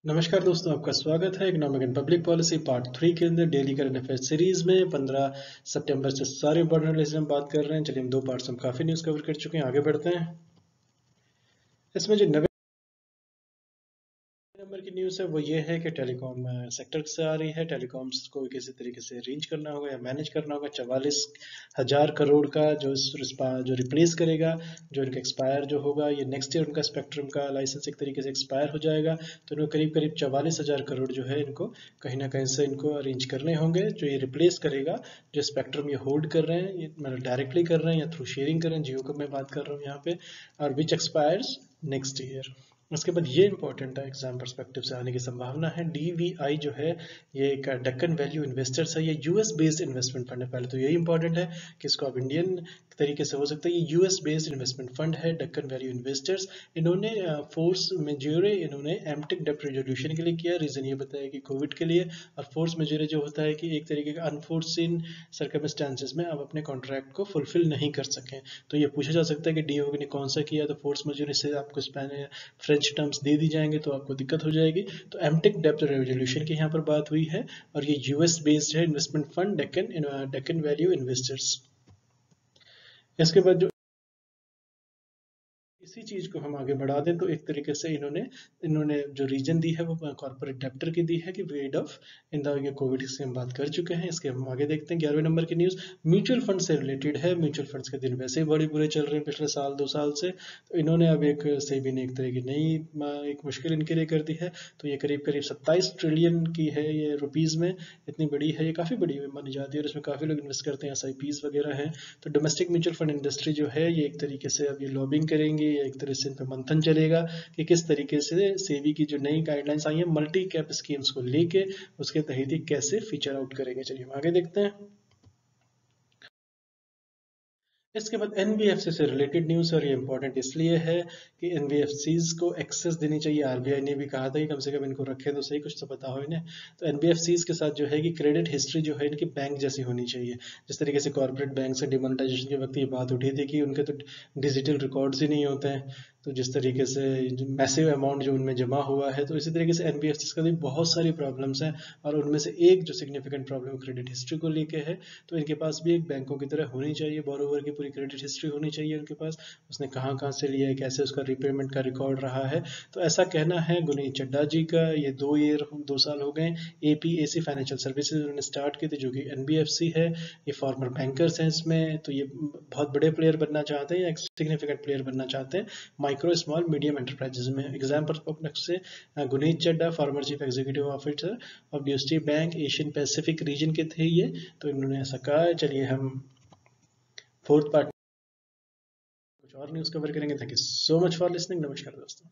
नमस्कार दोस्तों, आपका स्वागत है economic and public policy part 3 के अंदर डेली करंट अफेयर सीरीज में 15 सितंबर से सारे इंपॉर्टेंट लेसन हम बात कर रहे हैं। चलिए हम दो पार्ट्स में काफ़ी न्यूज़ कवर कर चुके हैं, आगे बढ़ते हैं। इसमें जो नवे नंबर की न्यूज़ है वो ये है कि टेलीकॉम सेक्टर से आ रही है। टेलीकॉम्स को किसी तरीके से रेंज करना होगा या मैनेज करना होगा। 44,000 करोड़ का जो रिप्लेस करेगा, जो इनका एक्सपायर जो होगा, ये नेक्स्ट ईयर उनका स्पेक्ट्रम का लाइसेंस एक तरीके से एक्सपायर हो जाएगा। तो इनको करीब करीब 44,000 करोड़ जो है इनको कहीं ना कहीं से इनको अरेंज करने होंगे, जो ये रिप्लेस करेगा जो स्पेक्ट्रम ये होल्ड कर रहे हैं, ये मतलब डायरेक्टली कर रहे हैं या थ्रू शेयरिंग कर रहे हैं। जियो का मैं बात कर रहा हूँ यहाँ पे, और विच एक्सपायर्स नेक्स्ट ईयर। उसके बाद ये इंपॉर्टेंट है, एग्जाम परस्पेक्टिव से आने की संभावना है। डीवीआई जो है ये एक डेक्कन वैल्यू इन्वेस्टर्स है, ये यूएस बेस्ड इन्वेस्टमेंट फंड है। पहले तो यही इंपॉर्टेंट है कि इसको अब इंडियन तरीके से हो सकता है। ये यूएस बेस्ड इन्वेस्टमेंट फंड है, डेक्कन वैल्यू इन्वेस्टर्स। इन्होंने फोर्स मेजोरे इन्होंने एमटेक डेप्ट रेजोल्यूशन के लिए किया। रीजन ये बताया कि कोविड के लिए। और फोर्स मेजोरे जो होता है कि एक तरीके का अनफोर्सिन सर्कमस्टांसेस में आप अपने कॉन्ट्रैक्ट को फुलफिल नहीं कर सकें। तो ये पूछा जा सकता है कि डीओ ने कौन सा किया, तो फोर्स मेजोरे से आपको फ्रेंच टर्म्स दे दी जाएंगे तो आपको दिक्कत हो जाएगी। तो एमटेक डेप्ट रेजोल्यूशन की यहाँ पर बात हुई है, और ये यूएस बेस्ड है investment fund Deccan value investors. इसके बाद जो इसी चीज को हम आगे बढ़ा दें तो एक तरीके से इन्होंने इन्होंने जो रीजन दी है वो कॉर्पोरेट डेप्टर की दी है कि वेड ऑफ इन द ये कोविड से हम बात कर चुके हैं। इसके हम आगे देखते हैं 11वें नंबर की न्यूज म्यूचुअल फंड से रिलेटेड है। म्यूचुअल फंड्स के दिन वैसे ही बड़े बुरे चल रहे हैं पिछले साल 2 साल से। तो इन्होंने अब एक सेबी ने एक तरह की नई एक मुश्किल इनके लिए कर दी है। तो ये करीब करीब 27 ट्रिलियन की है, ये रुपीज में इतनी बड़ी है, ये काफी बड़ी मानी जाती है और इसमें काफी लोग इन्वेस्ट करते हैं, एसआईपीज वगैरह हैं। तो डोमेस्टिक म्यूचुअल फंड इंडस्ट्री जो है ये एक तरीके से अब ये लॉबिंग करेंगे, एक तरह से इन पर मंथन चलेगा कि किस तरीके से सेबी की जो नई गाइडलाइंस आई है मल्टी कैप स्कीम्स को लेके उसके तहत ही कैसे फीचर आउट करेंगे। चलिए हम आगे देखते हैं। इसके बाद एनबीएफसी से रिलेटेड न्यूज़, और ये इंपॉर्टेंट इसलिए है कि एनबीएफसीज को एक्सेस देनी चाहिए। आरबीआई ने भी कहा था कि कम से कम इनको रखें तो सही, कुछ तो पता हो इन्हें। तो एनबीएफसीज के साथ जो है कि क्रेडिट हिस्ट्री जो है इनकी बैंक जैसी होनी चाहिए। जिस तरीके से कॉर्पोरेट बैंक से डिमोनेटाइजेशन के वक्त ये बात उठी थी कि उनके तो डिजिटल रिकॉर्ड्स ही नहीं होते हैं, तो जिस तरीके से मैसिव अमाउंट जो उनमें जमा हुआ है, तो इसी तरीके से एनबीएफसीज का भी बहुत सारी प्रॉब्लम्स हैं। और उनमें से एक जो सिग्निफिकेंट प्रॉब्लम क्रेडिट हिस्ट्री को लेके है। तो इनके पास भी एक बैंकों की तरह होनी चाहिए, बोरोवर की पूरी क्रेडिट हिस्ट्री होनी चाहिए उनके पास, उसने कहाँ कहाँ से लिया है, कैसे उसका रिपेमेंट का रिकॉर्ड रहा है। तो ऐसा कहना है गुनीत चड्डा जी का। ये 2 साल हो गए एपीएसी फाइनेंशियल सर्विसेज उन्होंने स्टार्ट की थी, जो कि एनबीएफसी है। ये फॉर्मर बैंकर्स हैं इसमें, तो ये बहुत बड़े प्लेयर बनना चाहते हैं या एक सिग्निफिकेंट प्लेयर बनना चाहते हैं माइक्रो स्मॉल मीडियम एंटरप्राइजेज में। एग्जाम्पल से Guneet Chadda former chief executive officer of the bank Asian Pacific region के थे ये। तो इन्होंने ऐसा कहा है। चलिए हम फोर्थ पार्ट कुछ और न्यूज़ कवर करेंगे। Thank you so much for listening. नमस्कार दोस्तों।